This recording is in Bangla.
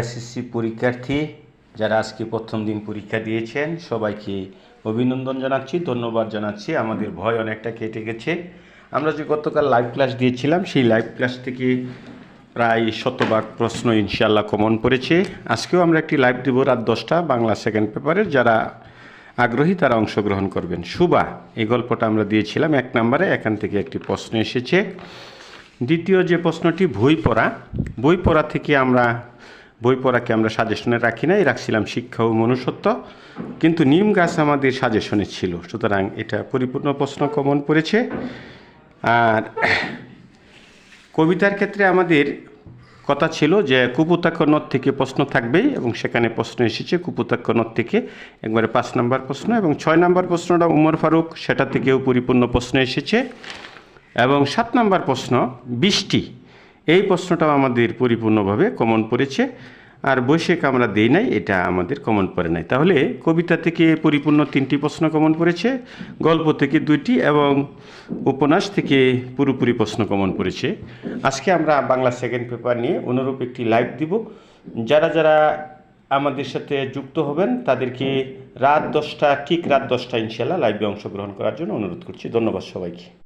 এসএসসি পরীক্ষার্থী যারা আজকে প্রথম দিন পরীক্ষা দিয়েছেন সবাইকে অভিনন্দন জানাচ্ছি, ধন্যবাদ জানাচ্ছি। আমাদের ভয় অনেকটা কেটে গেছে। আমরা যে গতকাল লাইভ ক্লাস দিয়েছিলাম সেই লাইভ ক্লাস থেকে প্রায় 100 প্রশ্ন ইনশাআল্লাহ কমন পড়েছে। আজকেও আমরা একটি লাইভ দেব রাত 10টা বাংলা সেকেন্ড পেপারের। যারা আগ্রহী তারা অংশগ্রহণ করবেন। সুবা এই গল্পটা আমরা দিয়েছিলাম 1 নম্বরে, এখান থেকে একটি প্রশ্ন এসেছে। দ্বিতীয় যে প্রশ্নটি বই পড়া থেকে বই পড়াকে আমরা সাজেশনে রাখি নাই, রাখছিলাম শিক্ষা ও মনুষ্যত্ব, কিন্তু নিম গাছ আমাদের সাজেশনে ছিল, সুতরাং এটা পরিপূর্ণ প্রশ্ন কমন পড়েছে। আর কবিতার ক্ষেত্রে আমাদের কথা ছিল যে কুপোতাক্ষ নদ থেকে প্রশ্ন থাকবেই, এবং সেখানে প্রশ্ন এসেছে কুপোতাক্ষ নদ থেকে একবারে 5 নম্বর প্রশ্ন, এবং 6 নম্বর প্রশ্নটা উমর ফারুক, সেটা থেকেও পরিপূর্ণ প্রশ্ন এসেছে। এবং 7 নম্বর প্রশ্ন বৃষ্টি, এই প্রশ্নটাও আমাদের পরিপূর্ণভাবে কমন পড়েছে। আর বৈশাখ আমরা দেই নাই, এটা আমাদের কমন পড়ে নাই। তাহলে কবিতা থেকে পরিপূর্ণ 3টি প্রশ্ন কমন পড়েছে, গল্প থেকে 2টি, এবং উপন্যাস থেকে পুরোপুরি প্রশ্ন কমন পড়েছে। আজকে আমরা বাংলা সেকেন্ড পেপার নিয়ে অনুরূপ একটি লাইভ দিব। যারা যারা আমাদের সাথে যুক্ত হবেন তাদেরকে ঠিক রাত 10টা ইনশাআল্লাহ লাইভে অংশগ্রহণ করার জন্য অনুরোধ করছি। ধন্যবাদ সবাইকে।